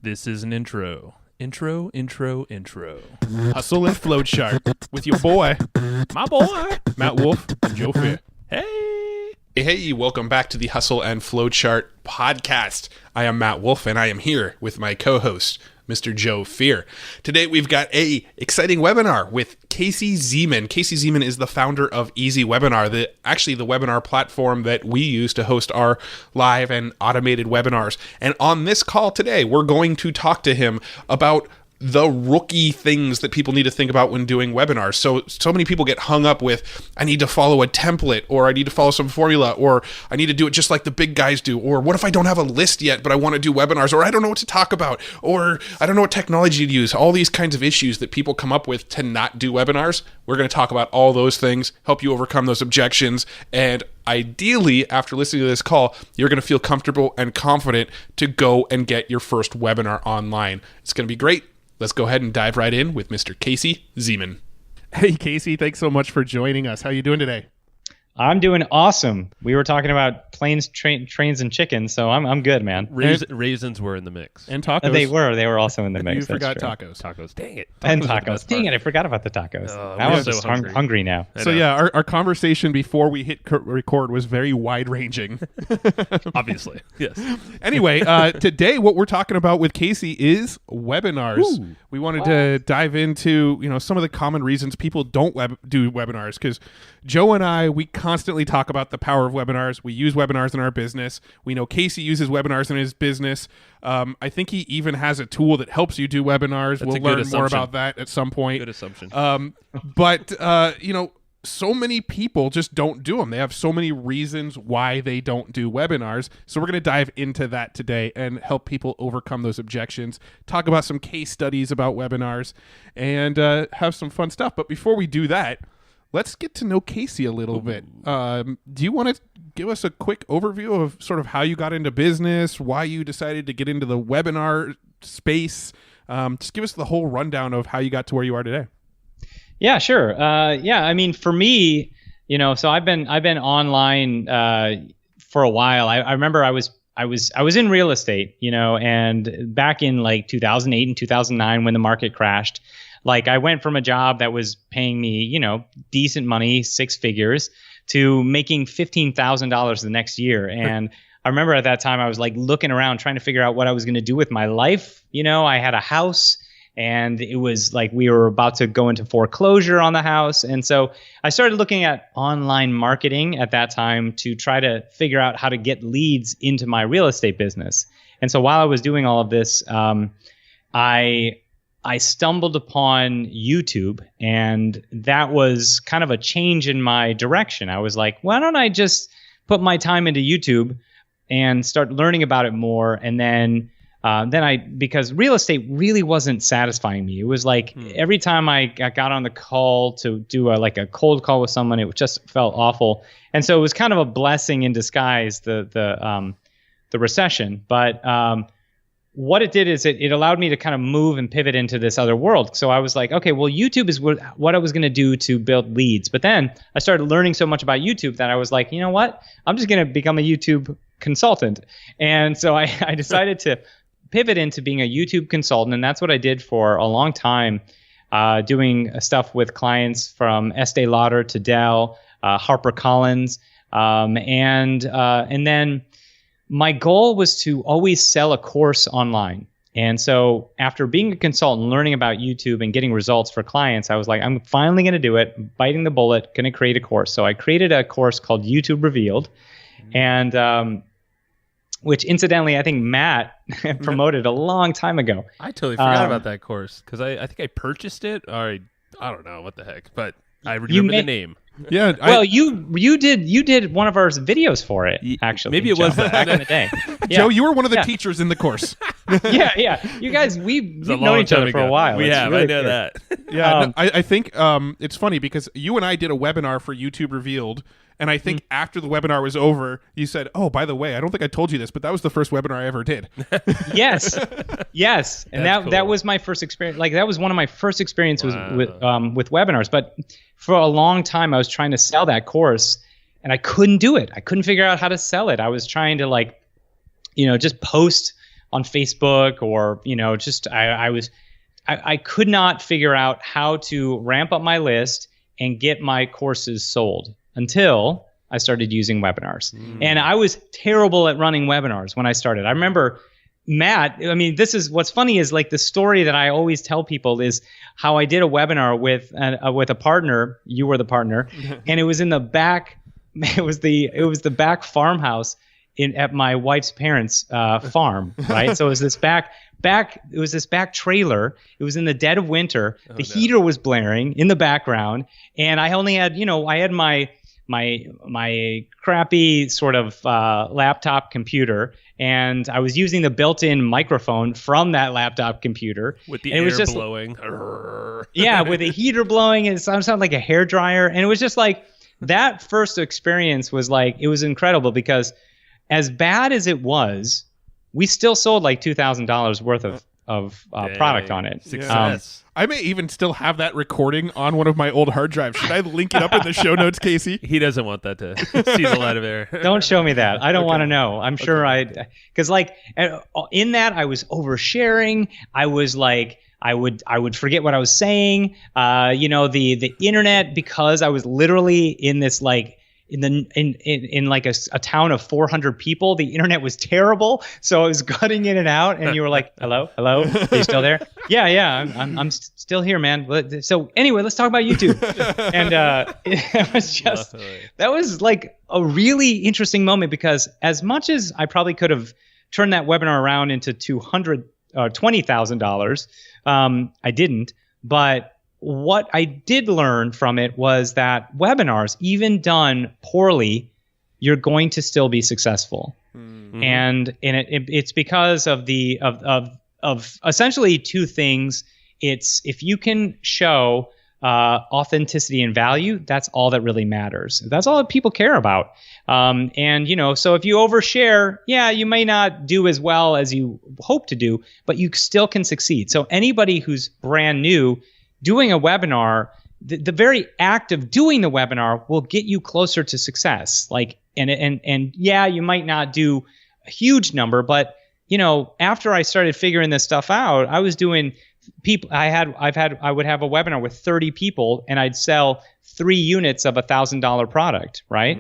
This is an intro. Intro. Hustle and Flow Chart with your boy, My boy, Matt Wolf and Joe Fair. Hey, welcome back to the Hustle and Flow Chart podcast. I am Matt Wolf, and I am here with my co-host, Mr. Joe Fear. Today, we've got a exciting webinar with Casey Zeman. Casey Zeman is the founder of Easywebinar, the webinar platform that we use to host our live and automated webinars. And on this call today, we're going to talk to him about the rookie things that people need to think about when doing webinars. So many people get hung up with, I need to follow a template, or I need to follow some formula, or I need to do it just like the big guys do, or what if I don't have a list yet, but I want to do webinars, or I don't know what to talk about, or I don't know what technology to use. All these kinds of issues that people come up with to not do webinars. We're going to talk about all those things, help you overcome those objections, and ideally, after listening to this call, you're going to feel comfortable and confident to go and get your first webinar online. It's going to be great. Let's go ahead and dive right in with Mr. Casey Zeman. Hey, Casey, thanks so much for joining us. How are you doing today? I'm doing awesome. We were talking about planes, trains, and chickens, so I'm good, man. Raisins were in the mix. And tacos. They were also in the mix. You forgot true. tacos. Dang it. And tacos. Dang it, I forgot about the tacos. I'm so just hungry. now. So yeah, our conversation before we hit record was very wide-ranging. Obviously, yes. Anyway, today what we're talking about with Casey is webinars. Ooh. We wanted to dive into some of the common reasons people don't do webinars, because Joe and I, we constantly talk about the power of webinars. We use webinars in our business. We know Casey uses webinars in his business. I think he even has a tool that helps you do webinars. That's we'll learn more about that at some point. Good assumption. But so many people just don't do them. They have so many reasons why they don't do webinars. So we're going to dive into that today and help people overcome those objections, talk about some case studies about webinars, and have some fun stuff. But before we do that, let's get to know Casey a little bit. Do you want to give us a quick overview of sort of how you got into business, why you decided to get into the webinar space? Just give us the whole rundown of how you got to where you are today. Yeah, sure. I mean, for me, so I've been online for a while. I remember I was in real estate, and back in like 2008 and 2009 when the market crashed. Like I went from a job that was paying me, decent money, six figures, to making $15,000 the next year. And I remember at that time I was like looking around trying to figure out what I was going to do with my life. I had a house and it was like we were about to go into foreclosure on the house. And so I started looking at online marketing at that time to try to figure out how to get leads into my real estate business. And so while I was doing all of this, I stumbled upon YouTube, and that was kind of a change in my direction. I was like, why don't I just put my time into YouTube and start learning about it more? And then because real estate really wasn't satisfying me. It was like every time I got on the call to do a cold call with someone, it just felt awful. And so it was kind of a blessing in disguise, the recession. But what it did is it allowed me to kind of move and pivot into this other world. So I was like, okay, well, YouTube is what I was going to do to build leads. But then I started learning so much about YouTube that I was like, you know what? I'm just going to become a YouTube consultant. And so I decided to pivot into being a YouTube consultant. And that's what I did for a long time, doing stuff with clients from Estee Lauder to Dell, Harper Collins. And then my goal was to always sell a course online. And so after being a consultant, learning about YouTube and getting results for clients, I was like, I'm finally going to do it, biting the bullet, going to create a course. So I created a course called YouTube Revealed, and which incidentally, I think Matt promoted a long time ago. I totally forgot about that course because I think I purchased it, or I don't know what the heck, but I remember the name. Yeah. Well, you did one of our videos for it, actually. Maybe it was back in the day. Yeah. Joe, you were one of the teachers in the course. Yeah. You guys, we've known each other for a while. We have. Really I know that. Yeah. I think it's funny because you and I did a webinar for YouTube Revealed. And I think after the webinar was over, you said, "Oh, by the way, I don't think I told you this, but that was the first webinar I ever did." Yes, and that was my first experience. Like that was one of my first experiences with webinars. But for a long time, I was trying to sell that course, and I couldn't do it. I couldn't figure out how to sell it. I was trying to just post on Facebook or, just I could not figure out how to ramp up my list and get my courses sold until I started using webinars. And I was terrible at running webinars when I started. I remember Matt, what's funny is like the story that I always tell people is how I did a webinar with a partner. You were the partner, and it was in the back. It was the back farmhouse at my wife's parents' farm, right? So it was this back trailer. It was in the dead of winter. The heater was blaring in the background, and I only had I had my crappy sort of laptop computer, and I was using the built-in microphone from that laptop computer with the air blowing. Yeah, with the heater blowing, it sounded like a hairdryer, and it was just like that first experience was like it was incredible because as bad as it was, we still sold like $2,000 worth of product on it. Success. I may even still have that recording on one of my old hard drives. Should I link it up in the show notes, Casey? He doesn't want that to see the light of air. Don't show me that. I don't want to know. I'm sure because like in that I was oversharing. I was like, I would forget what I was saying. The internet, because I was literally in this like in like a town of 400 people, the internet was terrible, so I was cutting in and out, and you were like, hello, are you still there? Yeah, I'm still here, man. So anyway, let's talk about YouTube. And it was just that was like a really interesting moment because as much as I probably could have turned that webinar around into $20,000, I didn't. But what I did learn from it was that webinars, even done poorly, you're going to still be successful. Mm-hmm. And it's because of of essentially two things. It's if you can show authenticity and value, that's all that really matters. That's all that people care about. So if you overshare, you may not do as well as you hope to do, but you still can succeed. So anybody who's brand new doing a webinar, the very act of doing the webinar will get you closer to success. Like, you might not do a huge number, but after I started figuring this stuff out, I was doing I would have a webinar with 30 people and I'd sell 3 units of $1,000 product, right?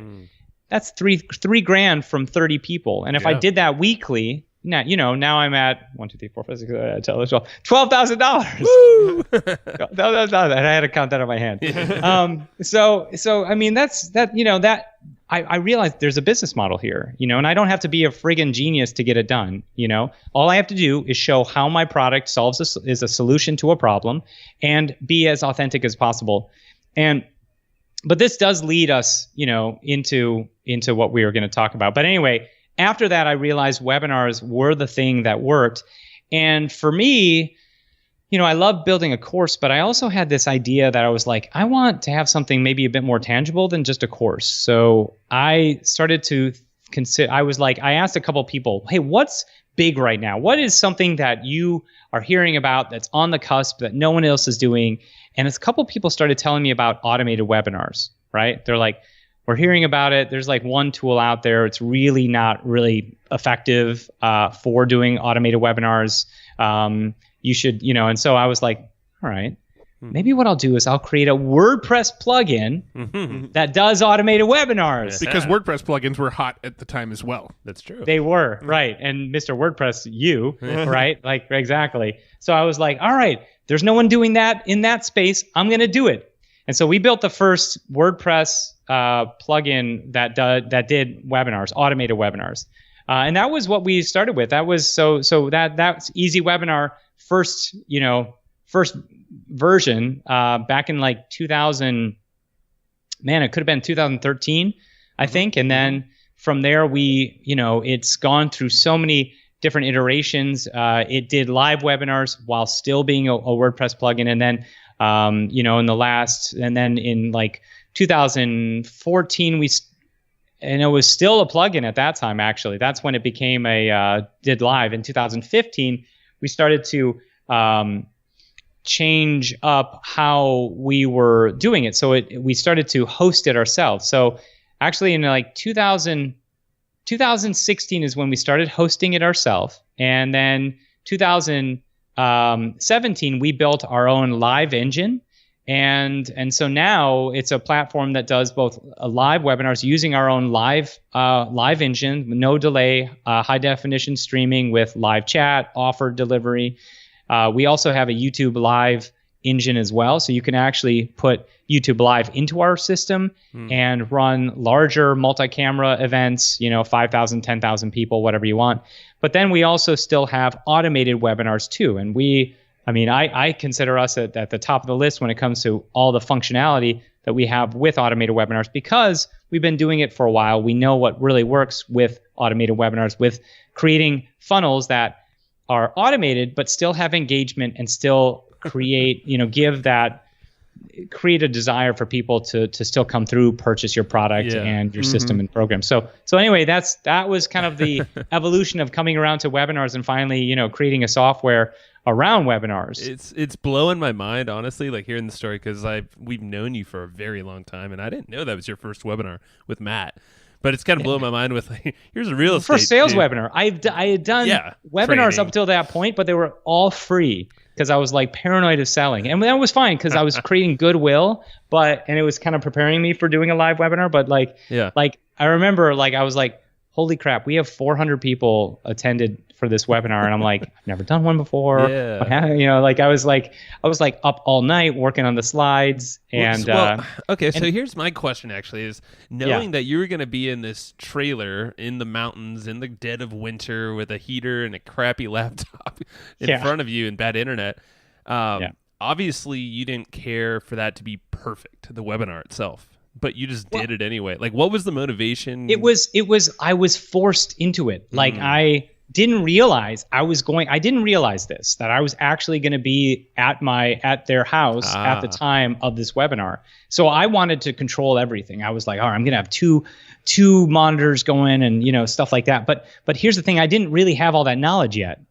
That's $3,000 from 30 people. And if I did that weekly, now I'm at 1, 2, 3, 4, 5, 6, 7, 8, 9, 10, 11, $12,000. Woo! I had to count that on my hand. I realized there's a business model here, and I don't have to be a friggin' genius to get it done. All I have to do is show how my product is a solution to a problem, and be as authentic as possible. But this does lead us, into what we were going to talk about. But anyway. After that, I realized webinars were the thing that worked. And for me, I love building a course, but I also had this idea that I was like, I want to have something maybe a bit more tangible than just a course. So I started to consider, I asked a couple people, hey, what's big right now? What is something that you are hearing about that's on the cusp that no one else is doing? And a couple people started telling me about automated webinars, right? They're like, we're hearing about it. There's like one tool out there. It's really not really effective for doing automated webinars. You should, and so I was like, all right, maybe what I'll do is I'll create a WordPress plugin that does automated webinars. Because WordPress plugins were hot at the time as well. That's true. They were, right. And Mr. WordPress, right? Like, exactly. So I was like, all right, there's no one doing that in that space. I'm going to do it. And so we built the first WordPress plugin that did webinars, automated webinars, and that was what we started with. That was that's Easywebinar first version back in like 2000. Man, it could have been 2013, I think. And then from there, it's gone through so many different iterations. It did live webinars while still being a WordPress plugin, and then in like 2014, and it was still a plugin at that time, actually. That's when it became did live. In 2015, we started to change up how we were doing it. So we started to host it ourselves. So actually in like 2016 is when we started hosting it ourselves. And then 2017, we built our own live engine. And so now it's a platform that does both live webinars using our own live engine, no delay, high definition streaming with live chat, offer delivery. We also have a YouTube live engine as well. So you can actually put YouTube live into our system and run larger multi-camera events, 5,000, 10,000 people, whatever you want. But then we also still have automated webinars too. And I consider us at the top of the list when it comes to all the functionality that we have with automated webinars because we've been doing it for a while. We know what really works with automated webinars, with creating funnels that are automated but still have engagement and still create, create a desire for people to still come through, purchase your product and your system and program. So anyway, that was kind of the evolution of coming around to webinars and finally, creating a software around webinars. It's blowing my mind, honestly, like hearing the story, because we've known you for a very long time, and I didn't know that was your first webinar with Matt. But it's kind of blowing my mind with here's a real estate first sales webinar. I had done webinars training up until that point, but they were all free because I was like paranoid of selling, and that was fine because I was creating goodwill, and it was kind of preparing me for doing a live webinar. But I remember I was like, holy crap, we have 400 people attended for this webinar, and I'm like, I've never done one before. Yeah. I was up all night working on the slides, and so here's my question actually is knowing that you were going to be in this trailer in the mountains in the dead of winter with a heater and a crappy laptop in front of you and bad internet. Obviously you didn't care for that to be perfect, the webinar itself. But you just did it anyway. Like, what was the motivation? I was forced into it. Like, I didn't realize I didn't realize this, that I was actually going to be at their house at the time of this webinar. So I wanted to control everything. I was like, all right, I'm going to have two monitors going and, stuff like that. But here's the thing. I didn't really have all that knowledge yet.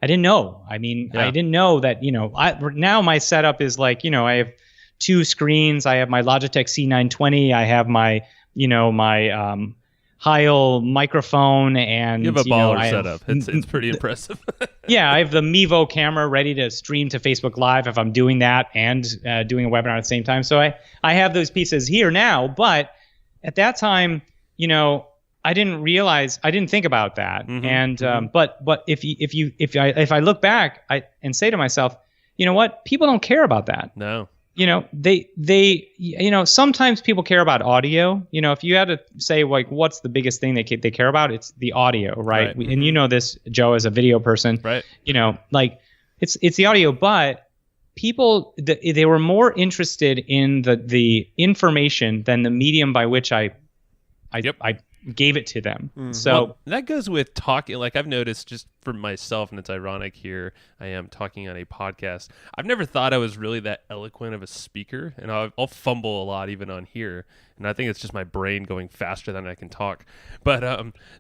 I didn't know. I didn't know that, now my setup is like, I have 2 screens. I have my Logitech C920. I have my, my Heil microphone, and you have a baller setup. It's pretty impressive. Yeah, I have the Mevo camera ready to stream to Facebook Live if I'm doing that and doing a webinar at the same time. So I have those pieces here now, but at that time, I didn't think about that. And but if I look back and say to myself, you know what, people don't care about that. No. They sometimes people care about audio. If you had to say like what's the biggest thing they care about, it's the audio, right? And you know this, Joe, as a video person, right? It's the audio, but people they were more interested in the information than the medium by which I gave it to them. So that goes with talking. Like I've noticed just for myself, and it's ironic here, I am talking on a podcast. I've never thought I was really that eloquent of a speaker, and I'll fumble a lot even on here. And I think it's just my brain going faster than I can talk. But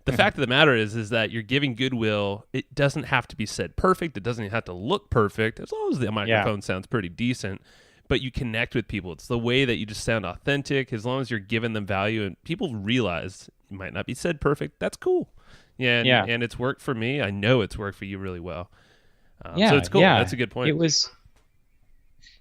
the fact of the matter is that you're giving goodwill. It doesn't have to be said perfect. It doesn't even have to look perfect, as long as the microphone sounds pretty decent. But you connect with people. It's the way that you just sound authentic, as long as you're giving them value, and people realize it might not be said perfect. That's cool. And it's worked for me. I know it's worked for you really well. So it's cool. That's a good point. It was.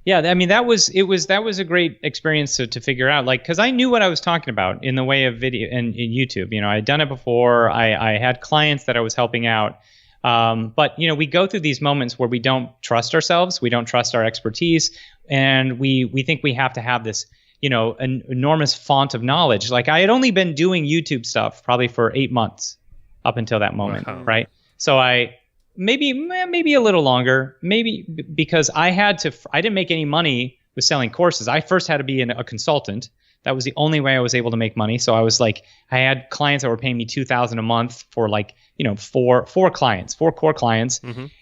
Yeah, I mean that was a great experience to figure out, like, because I knew what I was talking about in the way of video and in YouTube. I had done it before. I had clients that I was helping out. But we go through these moments where we don't trust ourselves, we don't trust our expertise, and we think we have to have this, an enormous font of knowledge. Like I had only been doing YouTube stuff probably for 8 months up until that moment, right? So I maybe a little longer, maybe because I didn't make any money with selling courses. I first had to be a consultant. That was the only way I was able to make money. So I was like, I had clients that were paying me $2,000 a month for four core clients.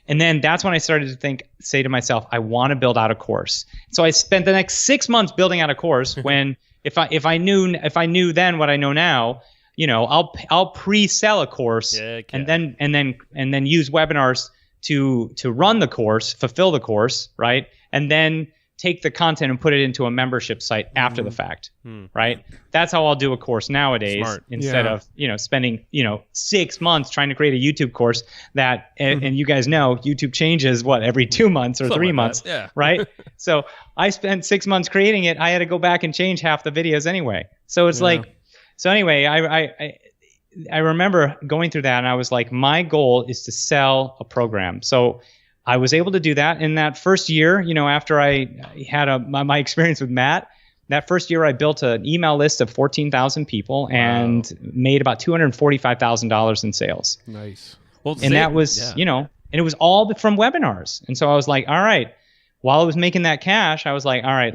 And then that's when I started to say to myself, I want to build out a course. So I spent the next 6 months building out a course when if I knew then what I know now, I'll pre-sell a course and then use webinars to run the course, fulfill the course, right? And then take the content and put it into a membership site after the fact, right? That's how I'll do a course nowadays. Smart. Instead of, spending, 6 months trying to create a YouTube course that, and you guys know, YouTube changes every 2 months or Something 3 like months, that, yeah. right? So I spent 6 months creating it. I had to go back and change half the videos anyway. So it's so anyway, I remember going through that and I was like, my goal is to sell a program. So I was able to do that in that first year, after I had my experience with Matt. That first year, I built an email list of 14,000 people and made about $245,000 in sales. Nice. Well, And that was, and it was all from webinars. And so I was like, all right, while I was making that cash, I was like, all right,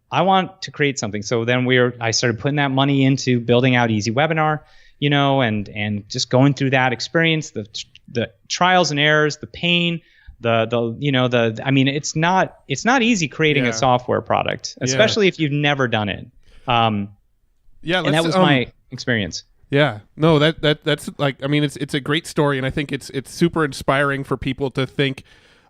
I want to create something. So then I started putting that money into building out Easywebinar, and just going through that experience, the trials and errors, the pain, it's not easy creating a software product, especially if you've never done it. And that was my experience. Yeah, no, that's like, it's a great story, and I think it's super inspiring for people to think,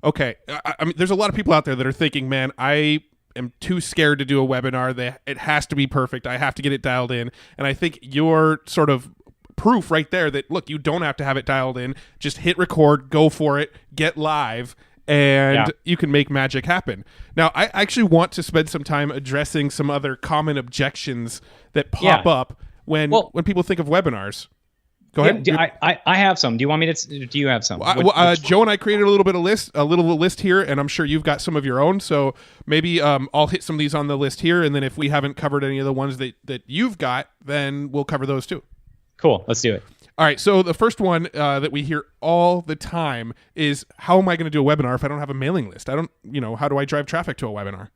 okay, I mean, there's a lot of people out there that are thinking, man, I am too scared to do a webinar. It has to be perfect. I have to get it dialed in. And I think you're sort of proof right there that, look, you don't have to have it dialed in. Just hit record, go for it, get live, and you can make magic happen. Now, I actually want to spend some time addressing some other common objections that pop up when people think of webinars. Go ahead. I have some. Do you want me to? Do you have some? Joe and I created a little list here, and I'm sure you've got some of your own. So maybe I'll hit some of these on the list here, and then if we haven't covered any of the ones that you've got, then we'll cover those too. Cool. Let's do it. All right. So the first one that we hear all the time is, how am I going to do a webinar if I don't have a mailing list? How do I drive traffic to a webinar?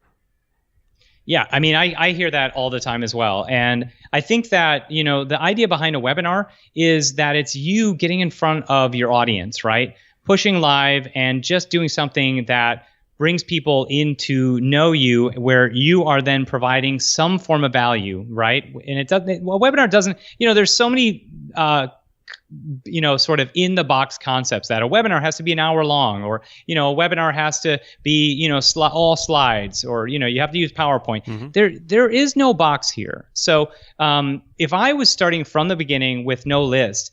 Yeah, I mean, I hear that all the time as well. And I think that, the idea behind a webinar is that it's you getting in front of your audience, right? Pushing live and just doing something that brings people in to know you, where you are then providing some form of value, right? And a webinar doesn't, there's so many sort of in the box concepts that a webinar has to be an hour long, or, a webinar has to be, all slides, or, you have to use PowerPoint. Mm-hmm. There is no box here. So if I was starting from the beginning with no list,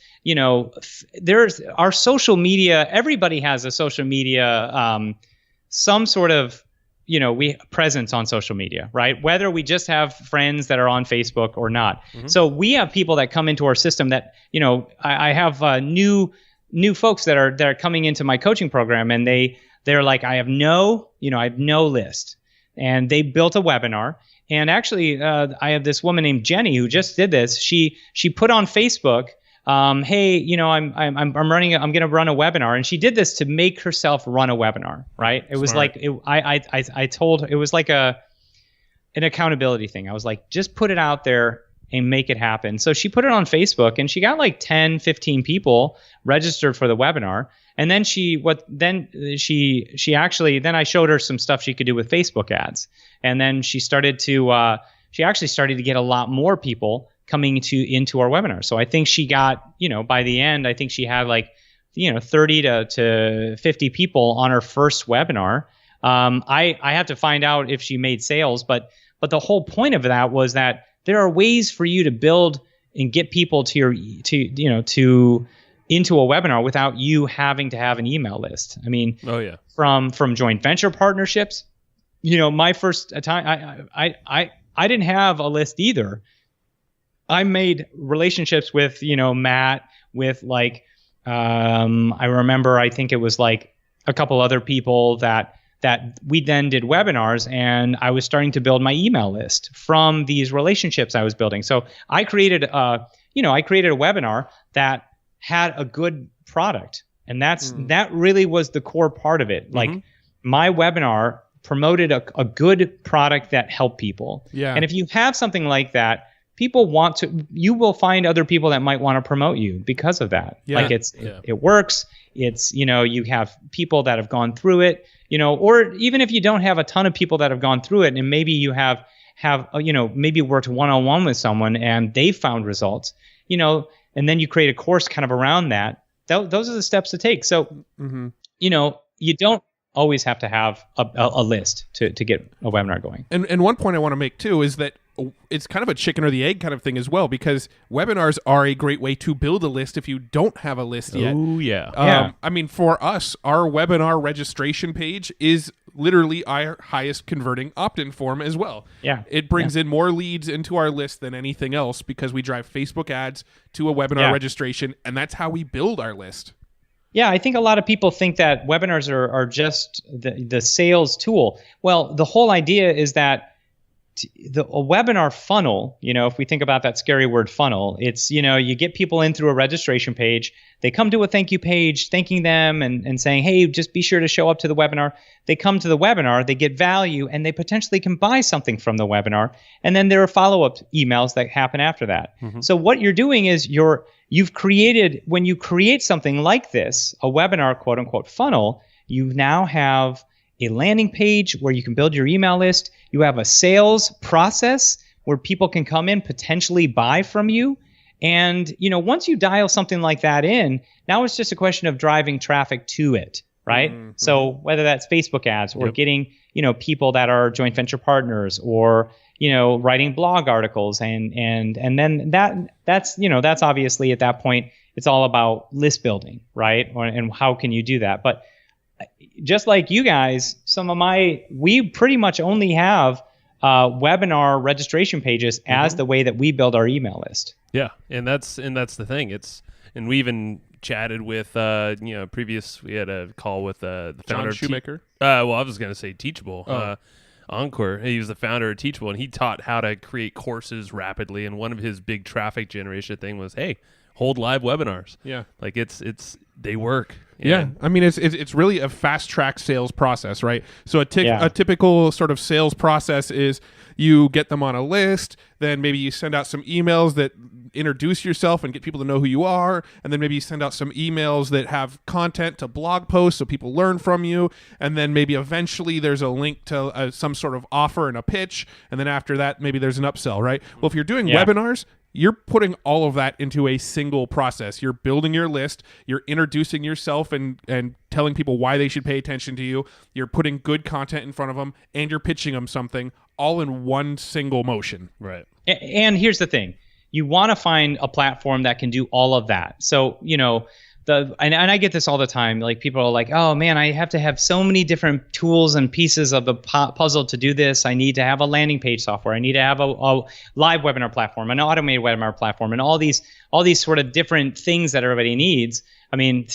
there's our social media, everybody has a social media, some sort of, presence on social media, right? Whether we just have friends that are on Facebook or not. Mm-hmm. So we have people that come into our system that, I have new folks that are coming into my coaching program, and they're like, I have no list. And they built a webinar. And actually, I have this woman named Jenny who just did this. She put on Facebook, hey, I'm going to run a webinar, and she did this to make herself run a webinar, right? It was like, I told, it was like an accountability thing. I was like, just put it out there and make it happen. So she put it on Facebook, and she got like 10, 15 people registered for the webinar. And then then I showed her some stuff she could do with Facebook ads. And then she started to get a lot more people coming into our webinar. So I think she got, by the end, I think she had like, 30 to 50 people on her first webinar. I have to find out if she made sales, but the whole point of that was that there are ways for you to build and get people into a webinar without you having to have an email list. I mean, from joint venture partnerships, my first time, I didn't have a list either. I made relationships with, Matt, with like, I remember, I think it was like a couple other people that we then did webinars, and I was starting to build my email list from these relationships I was building. So I created a webinar that had a good product, and that really was the core part of it. Like my webinar promoted a good product that helped people. Yeah. And if you have something like that, you will find other people that might want to promote you because of that. Yeah. Like it works. It's, you have people that have gone through it, or even if you don't have a ton of people that have gone through it, and maybe you have maybe worked one-on-one with someone and they found results, and then you create a course kind of around that. Those are the steps to take. So, you don't always have to have a list to get a webinar going. And one point I want to make too is that it's kind of a chicken or the egg kind of thing as well, because webinars are a great way to build a list if you don't have a list yet. Oh, yeah. I mean, for us, our webinar registration page is literally our highest converting opt-in form as well. Yeah. It brings in more leads into our list than anything else because we drive Facebook ads to a webinar registration, and that's how we build our list. Yeah, I think a lot of people think that webinars are just the sales tool. Well, the whole idea is that a webinar funnel, if we think about that scary word funnel, it's, you get people in through a registration page. They come to a thank you page, thanking them and saying, hey, just be sure to show up to the webinar. They come to the webinar, they get value, and they potentially can buy something from the webinar. And then there are follow-up emails that happen after that. Mm-hmm. So what you're doing is you've created, when you create something like this, a webinar quote unquote funnel, you now have a landing page where you can build your email list. You have a sales process where people can come in, potentially buy from you. And, once you dial something like that in, now it's just a question of driving traffic to it, right? Mm-hmm. So whether that's Facebook ads or getting, people that are joint venture partners or, writing blog articles and then that's obviously at that point, it's all about list building, right? And how can you do that? But just like you guys, we pretty much only have webinar registration pages as the way that we build our email list. Yeah, and that's the thing. And we even chatted with we had a call with the founder John Shoemaker. I was going to say Teachable. Encore. He was the founder of Teachable, and he taught how to create courses rapidly. And one of his big traffic generation thing was, hey, hold live webinars. Yeah, like they work. Yeah, I mean it's really a fast track sales process, right? So a typical sort of sales process is you get them on a list, then maybe you send out some emails that introduce yourself and get people to know who you are, and then maybe you send out some emails that have content to blog posts so people learn from you, and then maybe eventually there's a link to some sort of offer and a pitch, and then after that maybe there's an upsell, right? Well, if you're doing webinars, you're putting all of that into a single process. You're building your list. You're introducing yourself and telling people why they should pay attention to you. You're putting good content in front of them, and you're pitching them something all in one single motion. Right. And here's the thing. You want to find a platform that can do all of that. So, and I get this all the time. Like people are like, oh man, I have to have so many different tools and pieces of the puzzle to do this. I need to have a landing page software. I need to have a live webinar platform, an automated webinar platform, and all these sort of different things that everybody needs. I mean,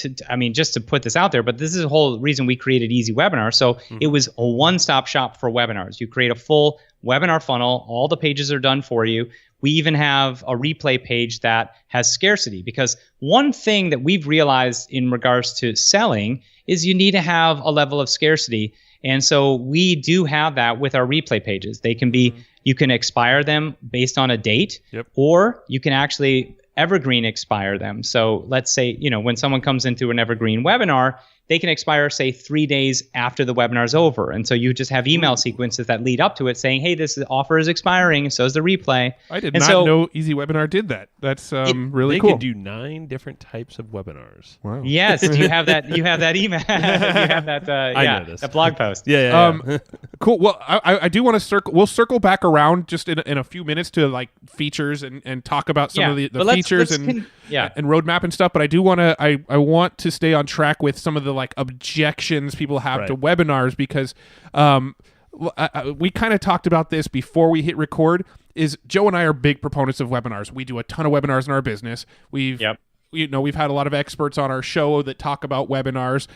just to put this out there, but this is the whole reason we created Easywebinar. So it was a one-stop shop for webinars. You create a full webinar funnel. All the pages are done for you. We even have a replay page that has scarcity, because one thing that we've realized in regards to selling is you need to have a level of scarcity. And so we do have that with our replay pages. They can be, you can expire them based on a date, or you can actually Evergreen expire them. So let's say, when someone comes into an Evergreen webinar, they can expire, say, 3 days after the webinar is over. And so you just have email sequences that lead up to it saying, hey, this offer is expiring, and so is the replay. I did not know Easywebinar did that. That's really cool. They can do 9 different types of webinars. Wow. Yes, you have that email. You have that, I know this. that blog post. Yeah. Cool. Well, I do want to we'll circle back around just in a few minutes to like features and talk about some of the features and roadmap and stuff. But I do want to, I want to stay on track with some of the like objections people have to webinars, because we kind of talked about this before we hit record. Is Joe and I are big proponents of webinars. We do a ton of webinars in our business. We've had a lot of experts on our show that talk about webinars.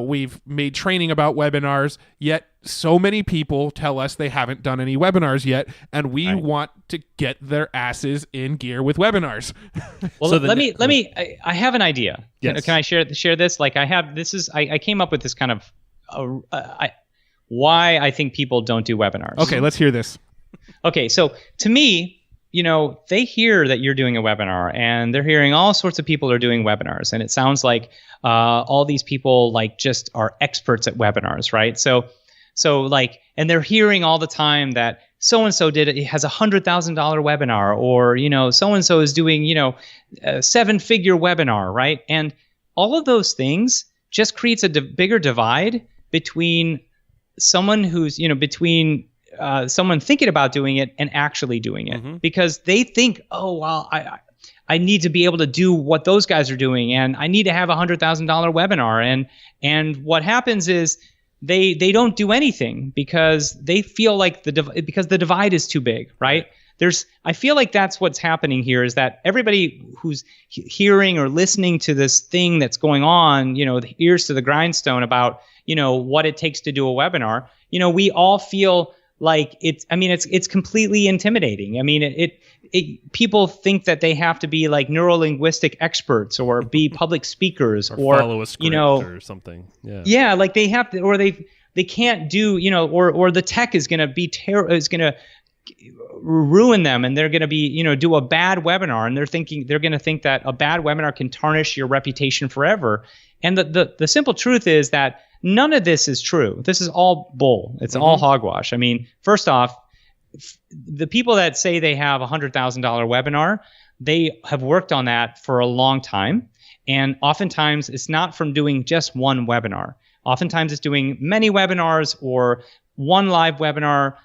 We've made training about webinars, yet so many people tell us they haven't done any webinars yet, and we want to get their asses in gear with webinars. Well, so let me. I have an idea. Yes. Can I share this? Like I came up with this kind of why I think people don't do webinars. Okay, let's hear this. Okay, so to me, they hear that you're doing a webinar, and they're hearing all sorts of people are doing webinars, and it sounds like all these people like just are experts at webinars, right? So like, and they're hearing all the time that so-and-so has $100,000 webinar, or, so-and-so is doing, a 7-figure webinar, right? And all of those things just creates a bigger divide between someone who's, between someone thinking about doing it and actually doing it, because they think, oh, well, I need to be able to do what those guys are doing, and I need to have $100,000 webinar. And what happens is they don't do anything because they feel like because the divide is too big, right? I feel like that's what's happening here, is that everybody who's hearing or listening to this thing that's going on, the ears to the grindstone about, what it takes to do a webinar, we all feel like it's completely intimidating. I mean, people think that they have to be like neuro-linguistic experts or be public speakers or follow a script or something. Yeah, like they have to, or they can't do, or the tech is going to is going to ruin them, and they're going to be, do a bad webinar, and they're going to think that a bad webinar can tarnish your reputation forever. And the simple truth is that none of this is true. This is all bull. It's all hogwash. I mean, first off, the people that say they have a $100,000 webinar, they have worked on that for a long time. And oftentimes it's not from doing just one webinar. Oftentimes it's doing many webinars or one live webinar,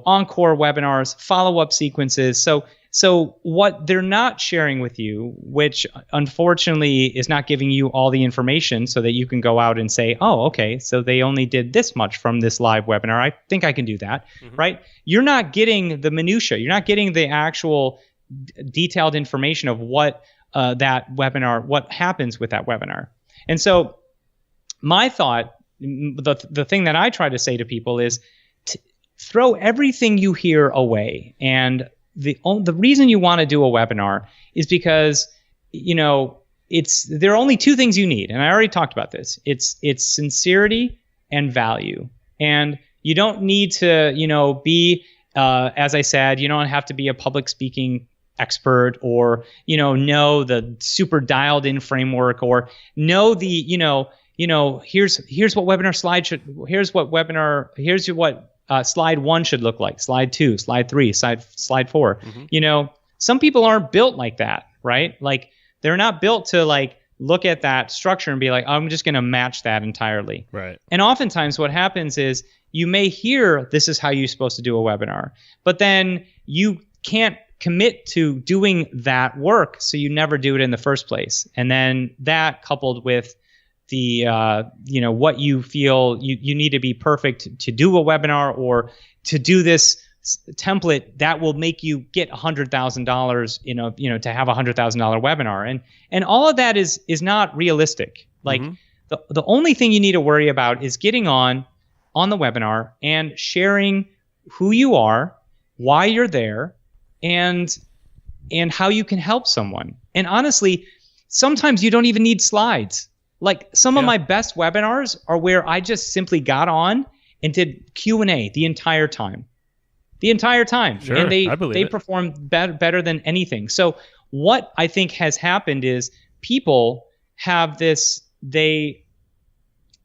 encore webinars, follow-up sequences. So what they're not sharing with you, which unfortunately is not giving you all the information so that you can go out and say, oh, okay, so they only did this much from this live webinar. I think I can do that, right? You're not getting the minutia. You're not getting the actual detailed information of what what happens with that webinar. And so my thought, the thing that I try to say to people is throw everything you hear away. And the reason you want to do a webinar is because, there are only two things you need. And I already talked about this. It's sincerity and value. And you don't need to, be, as I said, you don't have to be a public speaking expert or, know the super dialed in framework or know the, here's what webinar slide should, here's what slide 1 should look like, slide 2, slide 3, slide 4. Some people aren't built like that, right? Like they're not built to like look at that structure and be like, I'm just going to match that entirely. Right. And oftentimes what happens is you may hear this is how you're supposed to do a webinar, but then you can't commit to doing that work, so you never do it in the first place. And then that coupled with the what you feel you need to be perfect to do a webinar or to do this template that will make you get $100,000 to have a $100,000 webinar, and all of that is not realistic. Like the only thing you need to worry about is getting on the webinar and sharing who you are, why you're there, and how you can help someone. And honestly, sometimes you don't even need slides. Like some of my best webinars are where I just simply got on and did Q&A the entire time. Sure, and I believe they it. performed better than anything. So what I think has happened is people have this, what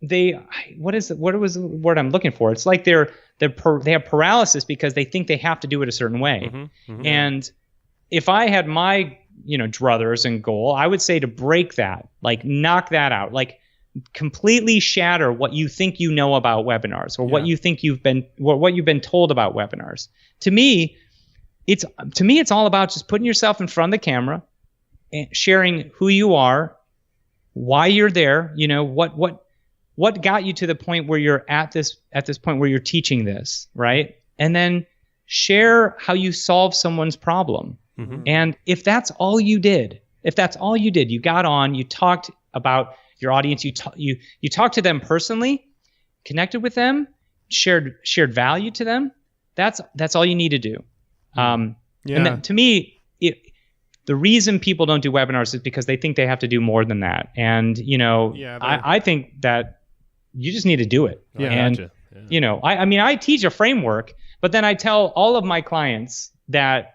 was the word I'm looking for? It's like they have paralysis because they think they have to do it a certain way. And if I had my druthers and goal, I would say to break that, like knock that out, like completely shatter what you think you know about webinars or what you think what you've been told about webinars. To me, it's all about just putting yourself in front of the camera and sharing who you are, why you're there, what got you to the point where you're at this point where you're teaching this, right? And then share how you solve someone's problem. And if that's all you did, you got on, you talked about your audience, you talked to them personally, connected with them, shared value to them. That's all you need to do. And then, to me, the reason people don't do webinars is because they think they have to do more than that. And I think that you just need to do it. Gotcha. I teach a framework, but then I tell all of my clients that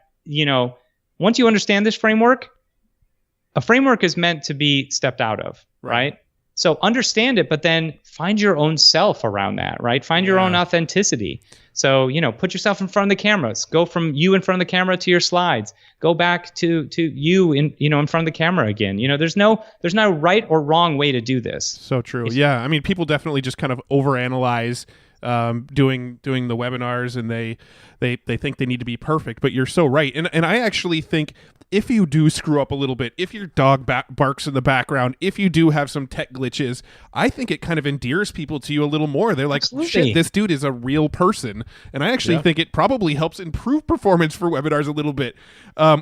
once you understand this framework, a framework is meant to be stepped out of, right? So understand it, but then find your own self around that, right? Find your own authenticity. So, put yourself in front of the cameras. Go from you in front of the camera to your slides. Go back to you in front of the camera again. There's no right or wrong way to do this. So true. Yeah. I mean, people definitely just kind of overanalyze doing the webinars, and they think they need to be perfect, but you're so right. And I actually think if you do screw up a little bit, if your dog barks in the background, if you do have some tech glitches, I think it kind of endears people to you a little more. They're like, Absolutely. shit, this dude is a real person. And I actually think it probably helps improve performance for webinars a little bit,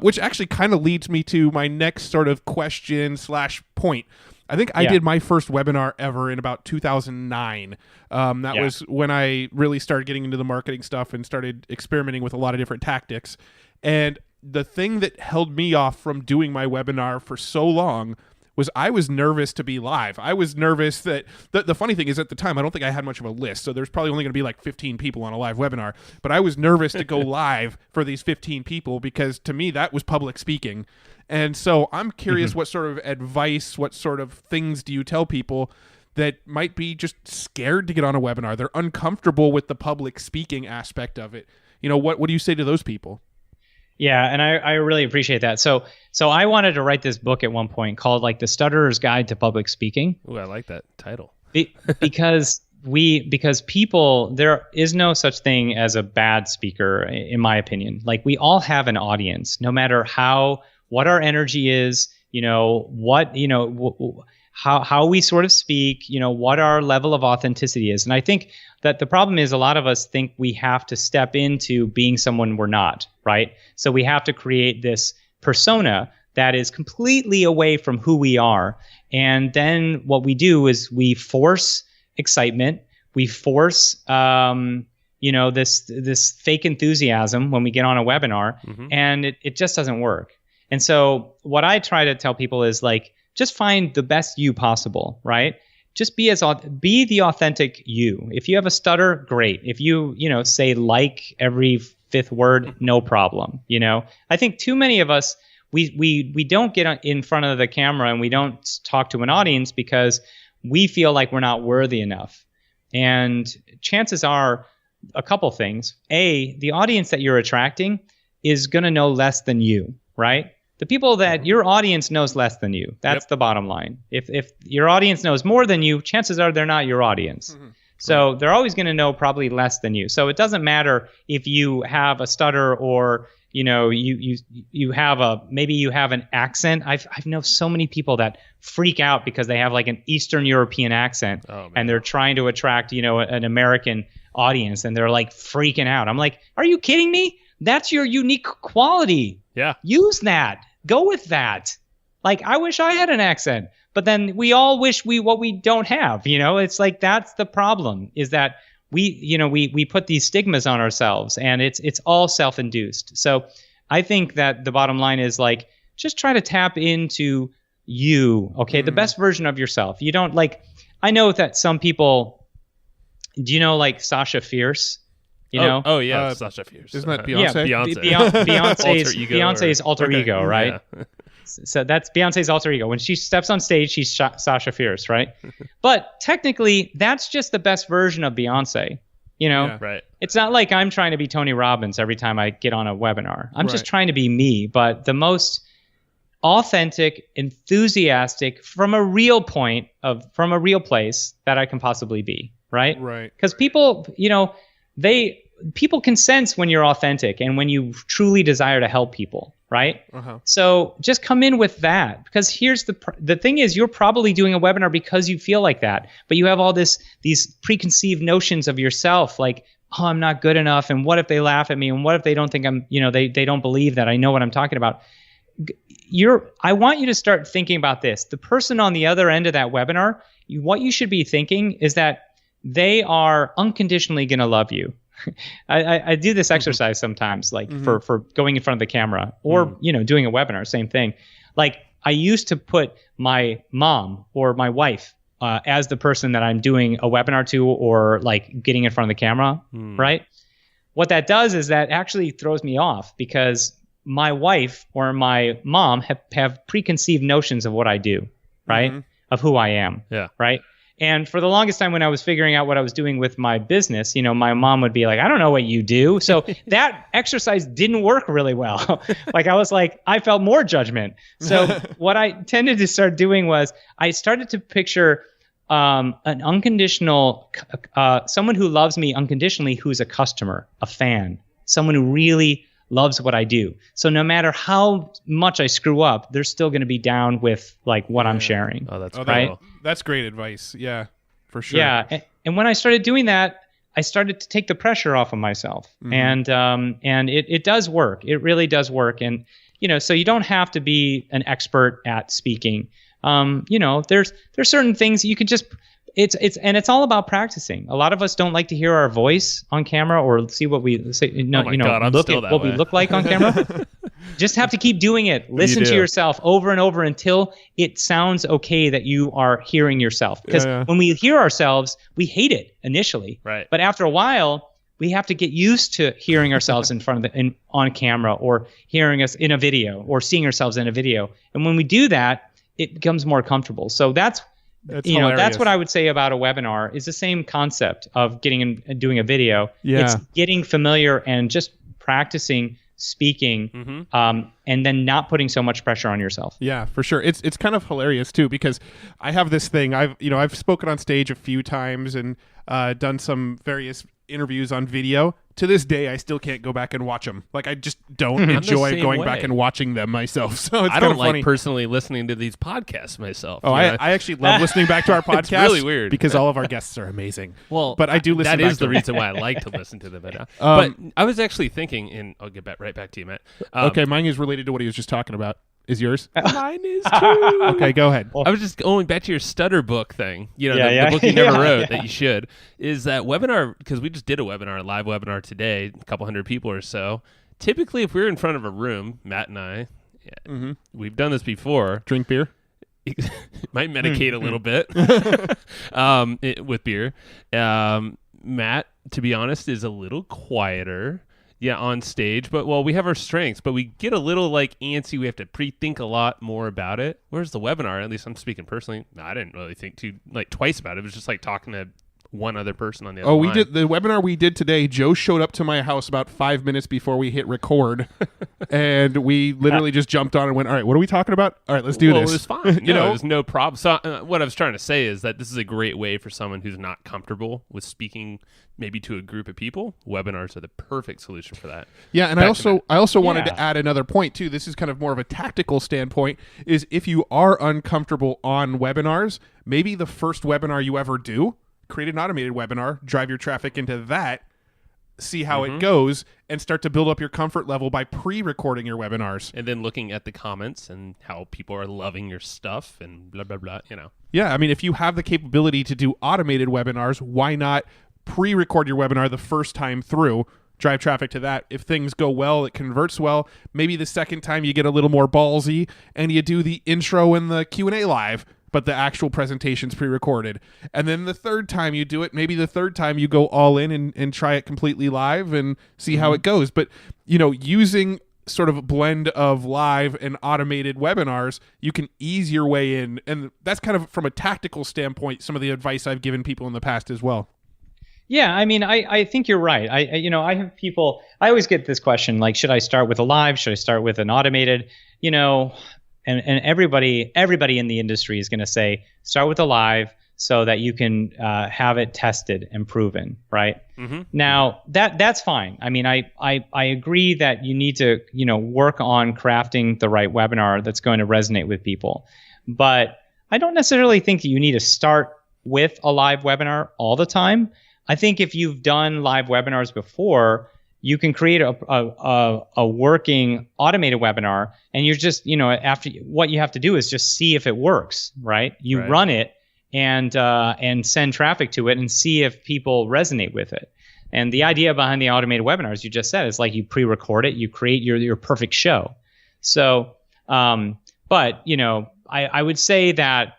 which actually kind of leads me to my next sort of question / point. I think I did my first webinar ever in about 2009. That was when I really started getting into the marketing stuff and started experimenting with a lot of different tactics. And the thing that held me off from doing my webinar for so long was I was nervous to be live. I was nervous that the funny thing is, at the time, I don't think I had much of a list. So there's probably only going to be like 15 people on a live webinar. But I was nervous to go live for these 15 people because to me, that was public speaking. And so I'm curious what sort of advice, what sort of things do you tell people that might be just scared to get on a webinar? They're uncomfortable with the public speaking aspect of it. What do you say to those people? Yeah, and I really appreciate that. So I wanted to write this book at one point called like The Stutterer's Guide to Public Speaking. Ooh, I like that title. Because people, there is no such thing as a bad speaker, in my opinion. Like, we all have an audience, no matter what our energy is, how we sort of speak, what our level of authenticity is. And I think that the problem is a lot of us think we have to step into being someone we're not, right? So we have to create this persona that is completely away from who we are. And then what we do is we force excitement. We force, this fake enthusiasm when we get on a webinar, and it just doesn't work. And so what I try to tell people is like, just find the best you possible, right? Just be the authentic you. If you have a stutter, great. If you say like every fifth word, no problem. I think too many of us, we don't get in front of the camera and we don't talk to an audience because we feel like we're not worthy enough. And chances are a couple things. A, the audience that you're attracting is going to know less than you, right? The people that your audience knows less than you. That's the bottom line. If your audience knows more than you, chances are they're not your audience. So they're always going to know probably less than you. So it doesn't matter if you have a stutter or you have maybe you have an accent. I've known so many people that freak out because they have like an Eastern European accent and they're trying to attract an American audience and they're like freaking out. I'm like, are you kidding me? That's your unique quality. Yeah. Use that. Go with that. Like, I wish I had an accent, but then we all wish what we don't have. It's like, that's the problem, is that we put these stigmas on ourselves, and it's all self-induced. So I think that the bottom line is like, just try to tap into you. Okay. The best version of yourself. You don't I know that some people, do you know like Sasha Fierce? Oh yeah, Sasha Fierce. Isn't that Beyonce? Yeah, Beyonce's alter ego, right? Yeah. So that's Beyonce's alter ego. When she steps on stage, she's Sasha Fierce, right? But technically, that's just the best version of Beyonce. Right. It's not like I'm trying to be Tony Robbins every time I get on a webinar. I'm just trying to be me, but the most authentic, enthusiastic, from a real place that I can possibly be, right? Right. Because people, people can sense when you're authentic and when you truly desire to help people, right? So just come in with that, because here's the thing is, you're probably doing a webinar because you feel like that, but you have all these preconceived notions of yourself, like, oh, I'm not good enough, and what if they laugh at me, and what if they don't think I'm, they don't believe that I know what I'm talking about. I want you to start thinking about this. The person on the other end of that webinar, what you should be thinking is that they are unconditionally going to love you. I do this exercise sometimes, like for going in front of the camera or, doing a webinar, same thing. Like, I used to put my mom or my wife as the person that I'm doing a webinar to, or like getting in front of the camera, right? What that does is that actually throws me off, because my wife or my mom have preconceived notions of what I do, right? of who I am. Yeah. Right. And for the longest time when I was figuring out what I was doing with my business, my mom would be like, I don't know what you do. So that exercise didn't work really well. I felt more judgment. So what I tended to start doing was I started to picture an unconditional, someone who loves me unconditionally, who's a customer, a fan, someone who really loves what I do. So no matter how much I screw up, they're still going to be down with what I'm sharing. Oh, that's right. Cool. That's great advice. Yeah, for sure. Yeah, and when I started doing that, I started to take the pressure off of myself, and it does work. It really does work, and so you don't have to be an expert at speaking. There's certain things you can just. It's all about practicing. A lot of us don't like to hear our voice on camera or see what we say. No, God, look at what we look like on camera. Just have to keep doing it. Listen to yourself over and over until it sounds okay that you are hearing yourself. Because when we hear ourselves, we hate it initially. Right. But after a while, we have to get used to hearing ourselves on camera, or hearing us in a video, or seeing ourselves in a video. And when we do that, it becomes more comfortable. So that's what I would say about a webinar is the same concept of getting and doing a video. Yeah. It's getting familiar and just practicing speaking, and then not putting so much pressure on yourself. Yeah, for sure. It's kind of hilarious too, because I have this thing. I've spoken on stage a few times and done some various interviews on video. To this day, I still can't go back and watch them. I just don't enjoy going back and watching them myself. So it's I kind don't of like funny. Personally listening to these podcasts myself. Oh, I actually love listening back to our podcast. It's really weird because all of our guests are amazing. Well, but I do listen. That back is to the them. reason why I like to listen to them. But I was actually thinking, and I'll get right back to you, Matt. Okay, mine is related to what he was just talking about. Is yours? Mine is too. Okay, go ahead. I was just going back to your stutter book thing. The book you never wrote that you should. Is that webinar, because we just did a live webinar today, a couple hundred people or so. Typically, if we're in front of a room, Matt and I, we've done this before. Drink beer. Might medicate a little bit with beer. Matt, to be honest, is a little quieter. Yeah, on stage, but we have our strengths, but we get a little antsy. We have to pre-think a lot more about it. Whereas the webinar, at least I'm speaking personally, I didn't really think twice about it. It was just talking to one other person on the other line. We did the webinar we did today. Joe showed up to my house about 5 minutes before we hit record, and we literally just jumped on and went, all right, what are we talking about? All right, let's do this. It was fine. It was no problem. So what I was trying to say is that this is a great way for someone who's not comfortable with speaking maybe to a group of people. Webinars are the perfect solution for that. Yeah, and I also wanted to add another point too. This is kind of more of a tactical standpoint, is if you are uncomfortable on webinars, maybe the first webinar you ever do, create an automated webinar, drive your traffic into that, see how it goes, and start to build up your comfort level by pre-recording your webinars. And then looking at the comments and how people are loving your stuff and blah, blah, blah, Yeah, I mean, if you have the capability to do automated webinars, why not pre-record your webinar the first time through, drive traffic to that. If things go well, it converts well. Maybe the second time you get a little more ballsy and you do the intro and the Q&A live, but the actual presentation's pre-recorded. And then the third time you do it, maybe the third time you go all in and try it completely live and see how it goes. But, using sort of a blend of live and automated webinars, you can ease your way in. And that's kind of, from a tactical standpoint, some of the advice I've given people in the past as well. Yeah, I mean, I think you're right. I have people, I always get this question, should I start with a live? Should I start with an automated? And everybody in the industry is going to say, start with a live so that you can have it tested and proven, right? Now, that's fine. I mean, I agree that you need to, work on crafting the right webinar that's going to resonate with people. But I don't necessarily think that you need to start with a live webinar all the time. I think if you've done live webinars before, you can create a working automated webinar, and you're just, after, what you have to do is just see if it works, right? You run it and send traffic to it and see if people resonate with it. And the idea behind the automated webinars, you just said, is you pre-record it, you create your perfect show. So, but I would say that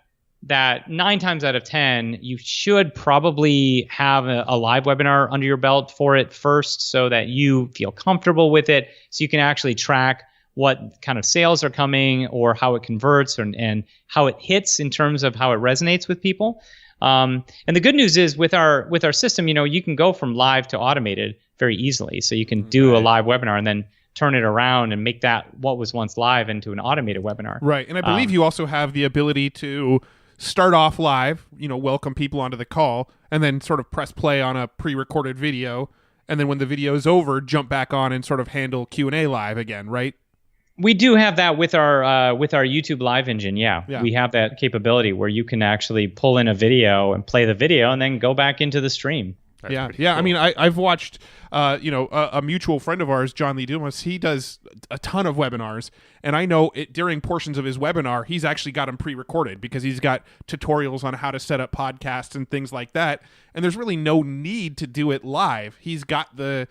9 times out of 10, you should probably have a live webinar under your belt for it first, so that you feel comfortable with it, so you can actually track what kind of sales are coming or how it converts and how it hits in terms of how it resonates with people. And the good news is with our system, you can go from live to automated very easily. So you can do a live webinar and then turn it around and make that what was once live into an automated webinar. Right. And I believe you also have the ability to start off live, welcome people onto the call, and then sort of press play on a pre-recorded video. And then when the video is over, jump back on and sort of handle Q&A live again, right? We do have that with our YouTube Live engine. Yeah, we have that capability where you can actually pull in a video and play the video and then go back into the stream. That's Cool. I mean, I've watched, a mutual friend of ours, John Lee Dumas. He does a ton of webinars, and I know during portions of his webinar, he's actually got them pre-recorded because he's got tutorials on how to set up podcasts and things like that. And there's really no need to do it live. He's got the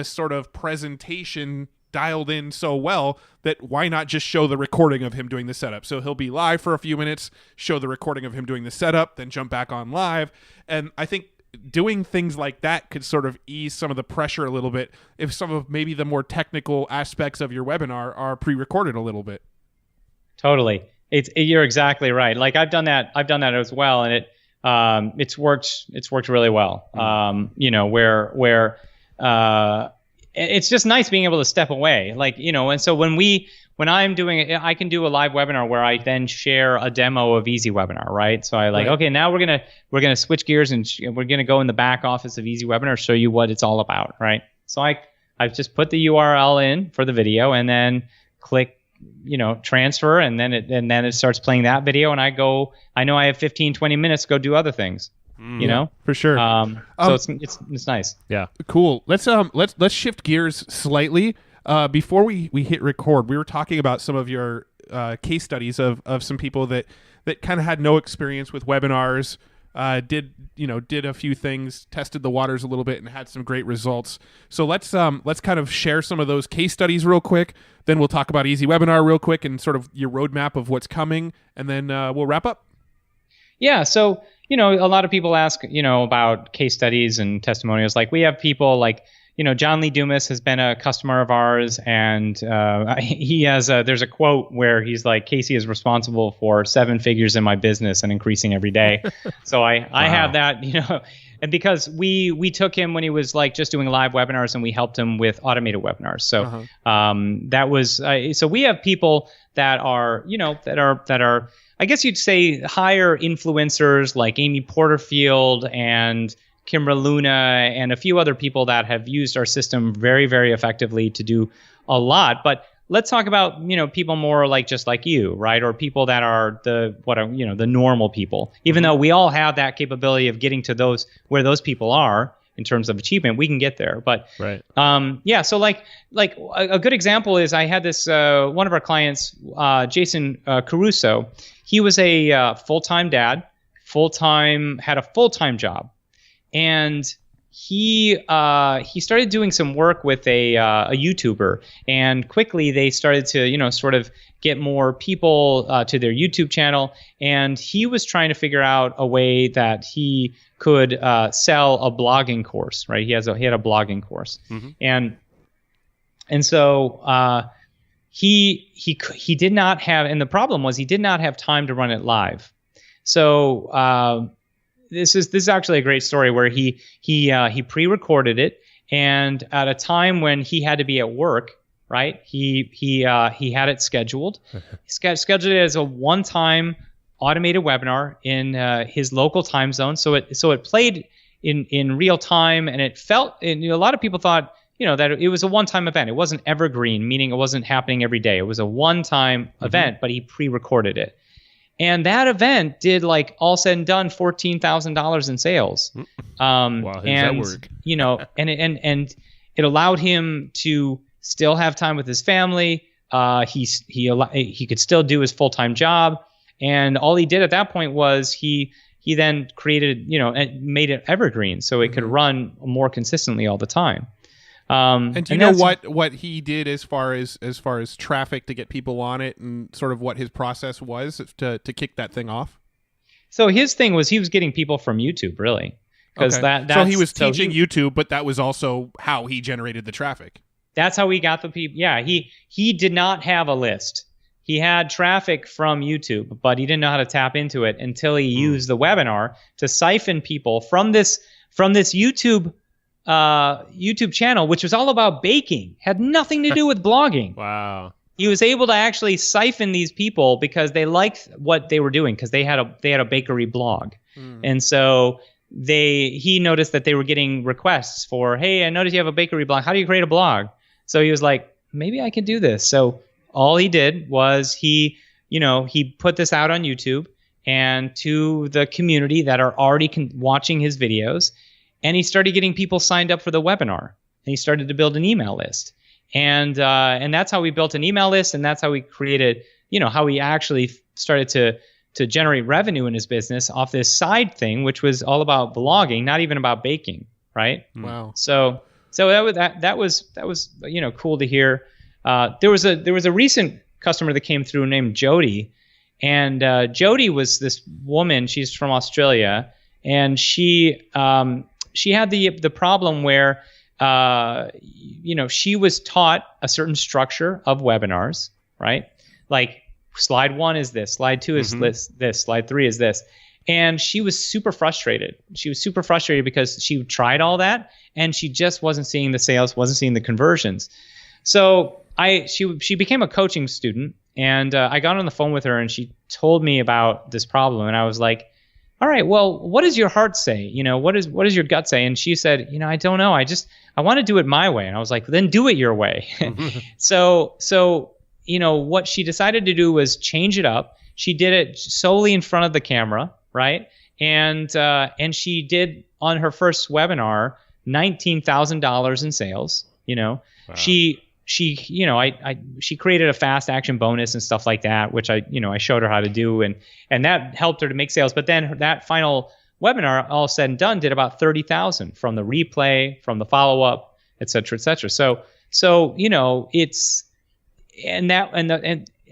sort of presentation dialed in so well that why not just show the recording of him doing the setup? So he'll be live for a few minutes, show the recording of him doing the setup, then jump back on live. And I think doing things like that could sort of ease some of the pressure a little bit if some of maybe the more technical aspects of your webinar are pre-recorded a little bit. Totally. You're exactly right. Like I've done that as well, and it's worked really well. Where it's just nice being able to step away, and so when I'm doing it, I can do a live webinar where I then share a demo of Easywebinar, right? So okay, now we're gonna switch gears and we're gonna go in the back office of Easywebinar, show you what it's all about, right? So I've just put the URL in for the video and then click, transfer, and then it starts playing that video, and I know I have 15-20 minutes to go do other things. For sure. So it's nice. Yeah. Cool. Let's shift gears slightly. Before we hit record, we were talking about some of your case studies of some people that kind of had no experience with webinars, did a few things, tested the waters a little bit, and had some great results. So let's kind of share some of those case studies real quick. Then we'll talk about Easywebinar real quick and sort of your roadmap of what's coming, and then we'll wrap up. Yeah. So a lot of people ask about case studies and testimonials. Like we have people like John Lee Dumas has been a customer of ours, and he has there's a quote where he's like, Casey is responsible for 7 figures in my business and increasing every day. So I have that, and because we took him when he was like just doing live webinars, and we helped him with automated webinars. So that was so we have people that are that are I guess you'd say higher influencers like Amy Porterfield and Kimra Luna and a few other people that have used our system very, very effectively to do a lot. But let's talk about, people more like just like you, right? Or people that are the normal people. Even though we all have that capability of getting to those where those people are in terms of achievement, we can get there. But right. So like a good example is I had this one of our clients, Jason Caruso. He was a full-time dad, had a full-time job. And he started doing some work with a YouTuber, and quickly they started to sort of get more people to their YouTube channel. And he was trying to figure out a way that he could sell a blogging course, right? He had a blogging course, and so he did not have, and the problem was he did not have time to run it live. So This is actually a great story where he pre-recorded it, and at a time when he had to be at work, right? He had it scheduled. He scheduled it as a one-time automated webinar in his local time zone. So it played in real time, and it felt. And a lot of people thought that it was a one-time event. It wasn't evergreen, meaning it wasn't happening every day. It was a one-time event, but he pre-recorded it. And that event did, like, all said and done, $14,000 in sales. Wow, how does that work? And it allowed him to still have time with his family. He could still do his full-time job, and all he did at that point was he then created, and made it evergreen so it could run more consistently all the time. And do you know what he did as far as traffic to get people on it, and sort of what his process was to kick that thing off? So his thing was he was getting people from YouTube, really, because so he was teaching YouTube, but that was also how he generated the traffic. That's how he got the people. Yeah, he did not have a list. He had traffic from YouTube, but he didn't know how to tap into it until he used the webinar to siphon people from this YouTube channel, which was all about baking, had nothing to do with blogging. Wow. He was able to actually siphon these people because they liked what they were doing because they had a bakery blog, and so he noticed that they were getting requests for, hey, I noticed you have a bakery blog. How do you create a blog? So he was like, maybe I can do this. So all he did was he put this out on YouTube and to the community that are already watching his videos, and he started getting people signed up for the webinar. And he started to build an email list. And that's how we built an email list, and that's how we created, how we actually started to generate revenue in his business off this side thing, which was all about blogging, not even about baking, right? Wow. So that was cool to hear. There was a recent customer that came through named Jody, and Jody was this woman. She's from Australia, and she had the problem where she was taught a certain structure of webinars, right? Like slide 1 is this, slide 2 is this, slide 3 is this. And she was super frustrated. She was super frustrated because she tried all that and she just wasn't seeing the sales, wasn't seeing the conversions. So she became a coaching student, and I got on the phone with her and she told me about this problem, and I was like, all right, well, what does your heart say? What does your gut say? And she said, I don't know. I want to do it my way. And I was like, then do it your way. So what she decided to do was change it up. She did it solely in front of the camera, right? And she did on her first webinar $19,000 in sales. Wow. She created a fast action bonus and stuff like that, which I showed her how to do, and that helped her to make sales. But then that final webinar, all said and done, did about 30,000 from the replay, from the follow up, et cetera, et cetera. So it's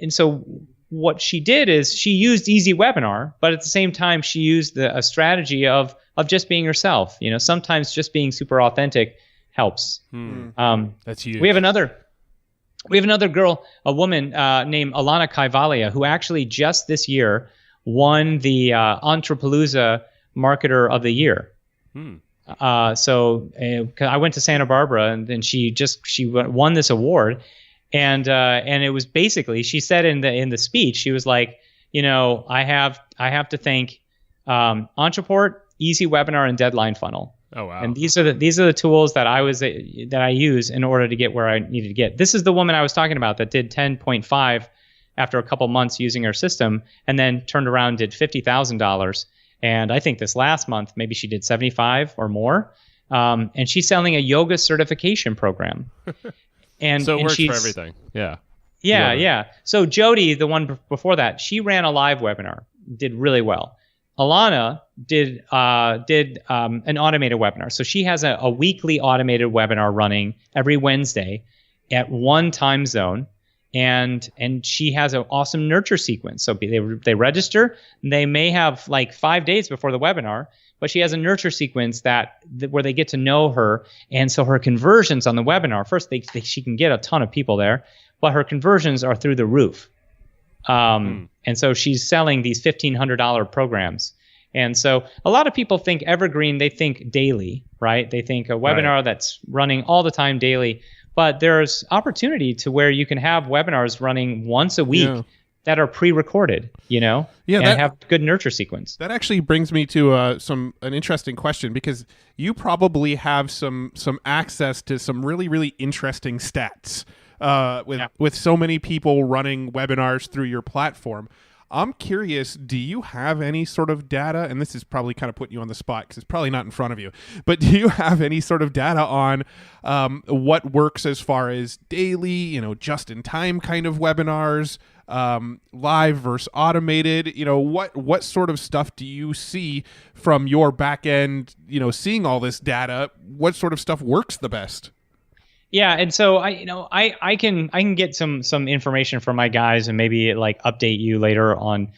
so what she did is she used Easywebinar, but at the same time she used a strategy of just being herself. Sometimes just being super authentic helps. That's huge. We have another girl, a woman named Alana Kaivalia, who actually just this year won the Entrepalooza Marketer of the Year. So I went to Santa Barbara, and then she won this award, and it was basically, she said in the speech, she was like, I have to thank Entreport, Easywebinar, and Deadline Funnel. Oh wow! And these are the tools that I use in order to get where I needed to get. This is the woman I was talking about that did 10.5 after a couple months using our system, and then turned around and did $50,000. And I think this last month maybe she did 75 or more. And she's selling a yoga certification program. And so it and works she's, for everything. Yeah. Yeah. So Jody, the one before that, she ran a live webinar, did really well. Alana did an automated webinar. So she has a weekly automated webinar running every Wednesday at one time zone, and she has an awesome nurture sequence. So they register, and they may have like 5 days before the webinar, but she has a nurture sequence where they get to know her, and so her conversions on the webinar, first she can get a ton of people there, but her conversions are through the roof. And so she's selling these $1,500 programs. And so a lot of people think Evergreen, they think daily, right? They think a webinar that's running all the time daily. But there's opportunity to where you can have webinars running once a week that are pre-recorded, and have good nurture sequence. That actually brings me to an interesting question, because you probably have some access to some really, really interesting stats. With so many people running webinars through your platform. I'm curious, do you have any sort of data, and this is probably kind of putting you on the spot because it's probably not in front of you, but do you have any sort of data on what works as far as daily, just-in-time kind of webinars, live versus automated? What sort of stuff do you see from your back end, seeing all this data? What sort of stuff works the best? Yeah, and so I can get some information from my guys and maybe like update you later on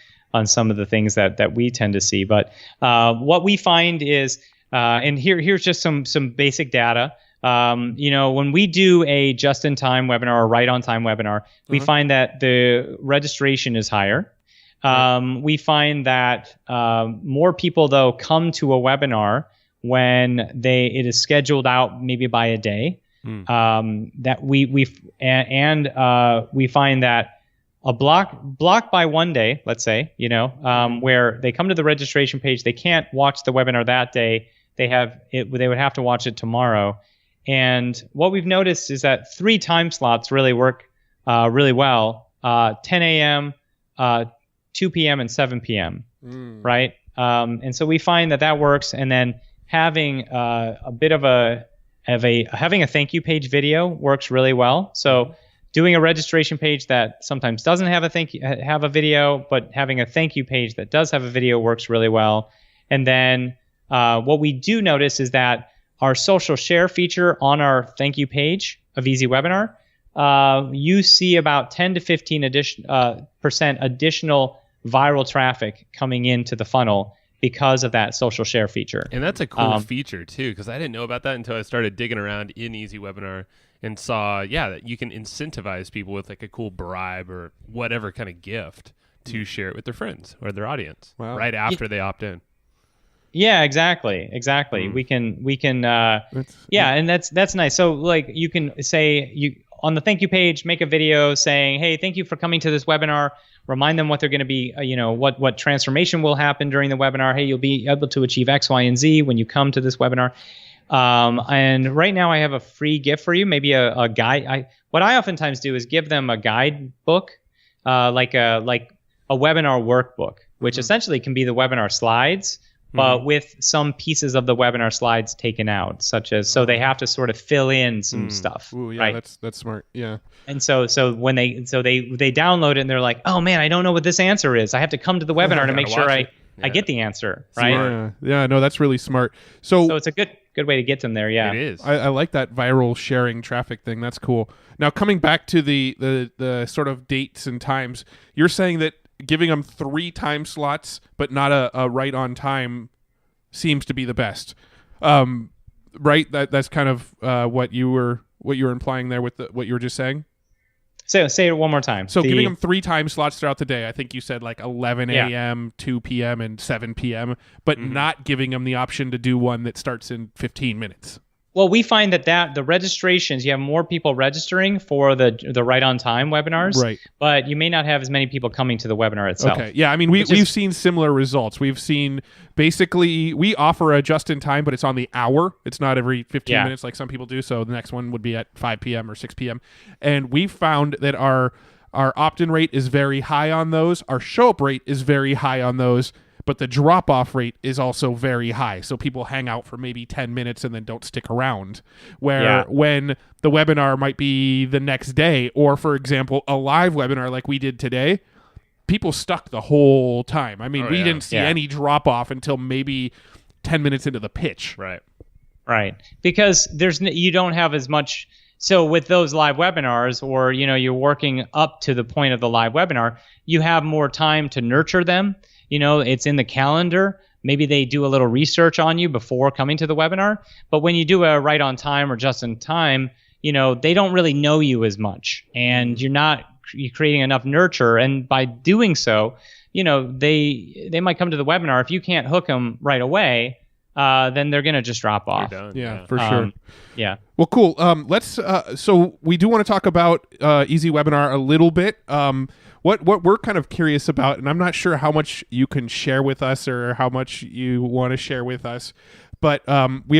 some of the things that we tend to see. But what we find is, and here's just some basic data. When we do a just-in-time webinar or right-on-time webinar, we find that the registration is higher. We find that more people, though, come to a webinar when it is scheduled out maybe by a day. That we find that a block by one day, let's say, where they come to the registration page, they can't watch the webinar that day. They would have to watch it tomorrow. And what we've noticed is that 3 time slots really work really well: 10 a.m., 2 p.m., and 7 p.m. Right? And so we find that works. And then having a bit of having a thank you page video works really well. So doing a registration page that sometimes doesn't have a video, but having a thank you page that does have a video works really well. And then what we do notice is that our social share feature on our thank you page of Easywebinar, you see about 10 to 15% additional viral traffic coming into the funnel because of that social share feature. And that's a cool feature too, because I didn't know about that until I started digging around in Easywebinar and saw, that you can incentivize people with like a cool bribe or whatever kind of gift to share it with their friends or their audience right after they opt in. Yeah, exactly. We can, and that's nice. So like you can say on the thank you page, make a video saying, hey, thank you for coming to this webinar. Remind them what they're going to be, what transformation will happen during the webinar. Hey, you'll be able to achieve X, Y, and Z when you come to this webinar. And right now I have a free gift for you, maybe a guide. What I oftentimes do is give them a guidebook, like a webinar workbook, which essentially can be the webinar slides, but with some pieces of the webinar slides taken out, so they have to sort of fill in some stuff. Ooh, yeah, right? That's smart. Yeah. And so when they download it and they're like, oh man, I don't know what this answer is. I have to come to the webinar to make sure I get the answer. Right. Yeah. No, that's really smart. So it's a good way to get them there. Yeah. It is. I like that viral sharing traffic thing. That's cool. Now coming back to the sort of dates and times, you're saying that giving them 3 time slots, but not a right on time, seems to be the best. Right? That's kind of what you were implying there with what you were just saying. Say it one more time. So giving them 3 time slots throughout the day. I think you said like 11 a.m., 2 p.m., and 7 p.m., but not giving them the option to do one that starts in 15 minutes. Well, we find that the registrations, you have more people registering for the right on time webinars, right? But you may not have as many people coming to the webinar itself. Okay, yeah, I mean we've seen similar results. We've seen basically we offer a just in time, but it's on the hour. It's not every 15 minutes like some people do. So the next one would be at 5 p.m. or 6 p.m. And we found that our opt-in rate is very high on those. Our show-up rate is very high on those. But the drop-off rate is also very high. So people hang out for maybe 10 minutes and then don't stick around. When the webinar might be the next day, or, for example, a live webinar like we did today, people stuck the whole time. I mean, we didn't see any drop-off until maybe 10 minutes into the pitch. Right. Because you don't have as much... So with those live webinars, or, you're working up to the point of the live webinar, you have more time to nurture them. It's in the calendar. Maybe they do a little research on you before coming to the webinar. But when you do a right on time or just in time, they don't really know you as much, and you're creating enough nurture. And by doing so, they might come to the webinar. If you can't hook them right away, then they're going to just drop off. Yeah, for sure. Yeah. Well, cool. Let's. So we do want to talk about Easywebinar a little bit. What we're kind of curious about, and I'm not sure how much you can share with us or how much you want to share with us, but we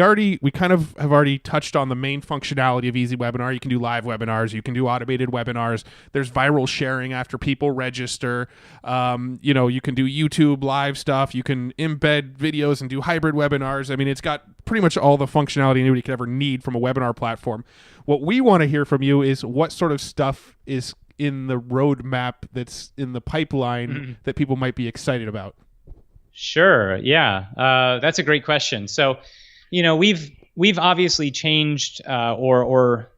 kind of have already touched on the main functionality of Easywebinar. You can do live webinars, you can do automated webinars. There's viral sharing after people register. You can do YouTube live stuff. You can embed videos and do hybrid webinars. I mean, it's got pretty much all the functionality anybody could ever need from a webinar platform. What we want to hear from you is what sort of stuff is in the roadmap that's in the pipeline that people might be excited about. Sure. Yeah. That's a great question. So, we've obviously changed or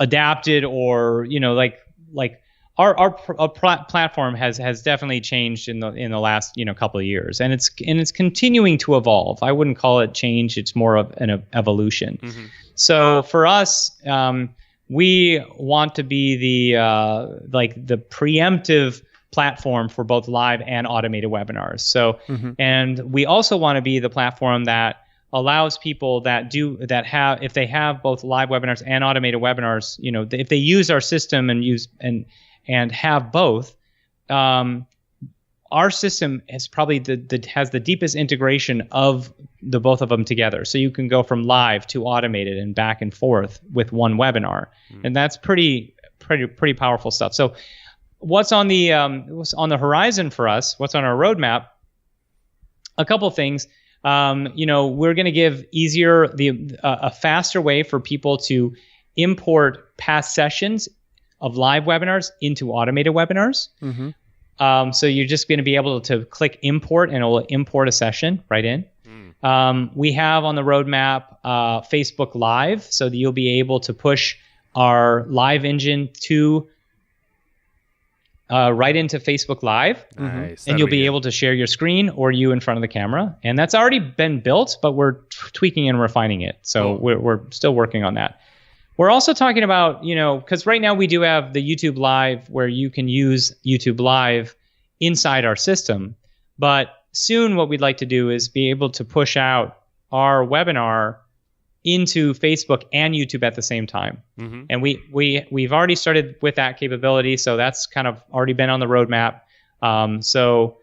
adapted, or, like platform has definitely changed in the last couple of years, and it's continuing to evolve. I wouldn't call it change; it's more of an evolution. Mm-hmm. So for us, we want to be the preemptive platform for both live and automated webinars. So, and we also want to be the platform that allows people that have, if they have both live webinars and automated webinars, if they use our system and have both, our system is probably has the deepest integration of the both of them together. So you can go from live to automated and back and forth with one webinar, and that's pretty powerful stuff. So what's on the horizon for us? What's on our roadmap? A couple things. We're going to give a faster way for people to import past sessions of live webinars into automated webinars. So you're just going to be able to click import, and it will import a session right in. We have on the roadmap Facebook Live, so that you'll be able to push our live engine to right into Facebook Live. Nice. And you'll be able to share your screen or you in front of the camera. And that's already been built, but we're tweaking and refining it. So we're still working on that. We're also talking about, because right now we do have the YouTube Live where you can use YouTube Live inside our system. But soon what we'd like to do is be able to push out our webinar into Facebook and YouTube at the same time. And we've already started with that capability, so that's kind of already been on the roadmap. So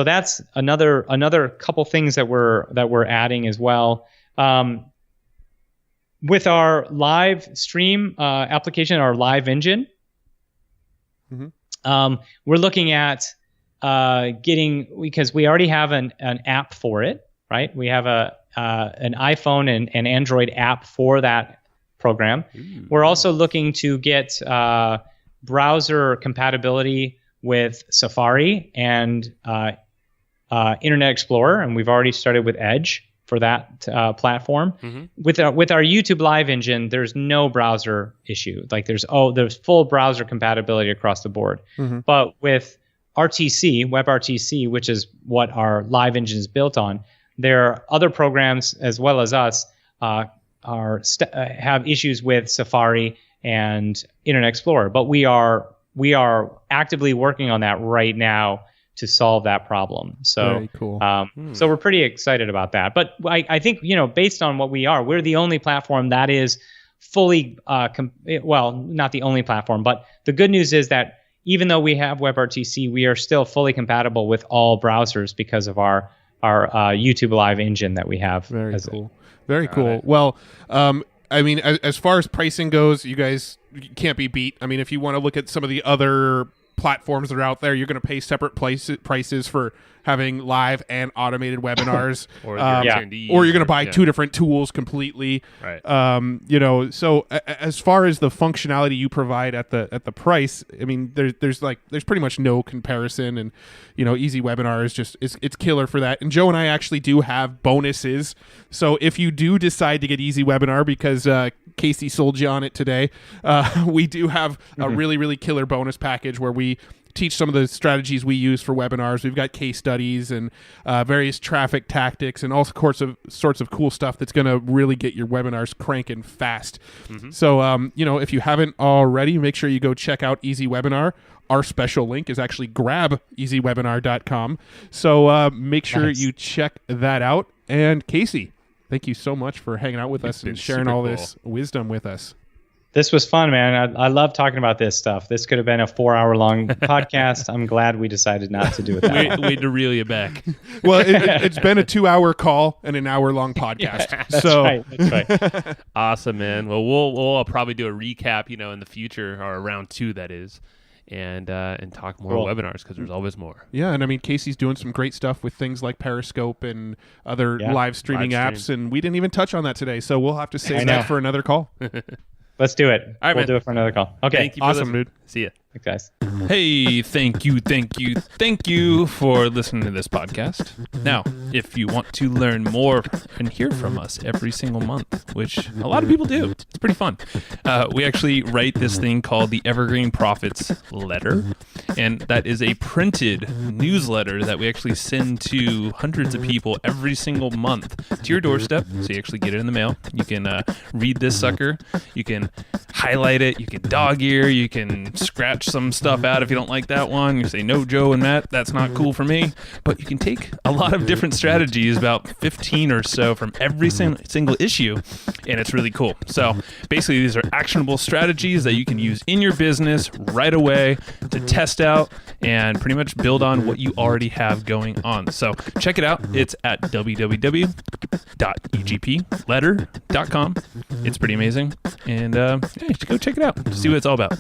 that's another couple things that we're adding as well. With our live stream application, our live engine, we're looking at because we already have an app for it, right? We have an iPhone and Android app for that program. We're also looking to get browser compatibility with Safari and Internet Explorer, and we've already started with Edge for that platform. With our YouTube Live engine, there's no browser issue. Like there's full browser compatibility across the board. But with RTC, WebRTC, which is what our live engine is built on, there are other programs as well as us have issues with Safari and Internet Explorer. But we are actively working on that right now to solve that problem. So, very cool. So we're pretty excited about that. But I think, based on what we're the only platform that is fully, not the only platform, but the good news is that even though we have WebRTC, we are still fully compatible with all browsers because of our YouTube Live engine that we have. Very cool. Very cool. Well, as far as pricing goes, you guys can't be beat. I mean, if you want to look at some of the other platforms that are out there, you're going to pay separate prices for having live and automated webinars, or you're going to buy two different tools completely. Right. So as far as the functionality you provide at the price, I mean, there's pretty much no comparison, and Easywebinar is it's killer for that. And Joe and I actually do have bonuses. So if you do decide to get Easywebinar because Casey sold you on it today, we do have a really, really killer bonus package where we teach some of the strategies we use for webinars. We've got case studies and various traffic tactics and all sorts of cool stuff that's going to really get your webinars cranking fast. So, if you haven't already, make sure you go check out Easywebinar. Our special link is actually grabeasywebinar.com. So make sure you check that out. And Casey, thank you so much for hanging out with us and sharing all this wisdom with us. This was fun, man. I love talking about this stuff. This could have been a 4-hour-long podcast. I'm glad we decided not to do it that way. We had to reel you back. Well, it's been a 2-hour call and an hour-long podcast. That's right. Awesome, man. Well, we'll probably do a recap, in the future, or round 2, that is, and talk more webinars, because there's always more. Yeah, and I mean, Casey's doing some great stuff with things like Periscope and other live streaming apps, and we didn't even touch on that today, so we'll have to save that for another call. Let's do it. All right, we'll do it for another call. Okay. Thank you. Awesome, dude. See ya. Guys. Hey, thank you for listening to this podcast. Now, if you want to learn more and hear from us every single month, which a lot of people do, it's pretty fun. We actually write this thing called the Evergreen Profits Letter, and that is a printed newsletter that we actually send to hundreds of people every single month to your doorstep, so you actually get it in the mail. You can read this sucker, you can highlight it, you can dog ear, you can scratch some stuff out if you don't like that one. You say, no, Joe and Matt, that's not cool for me. But you can take a lot of different strategies, about 15 or so from every single issue, and it's really cool. So basically, these are actionable strategies that you can use in your business right away to test out and pretty much build on what you already have going on. So check it out. It's at www.egpletter.com. It's pretty amazing. And yeah, you should go check it out to see what it's all about.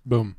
Boom.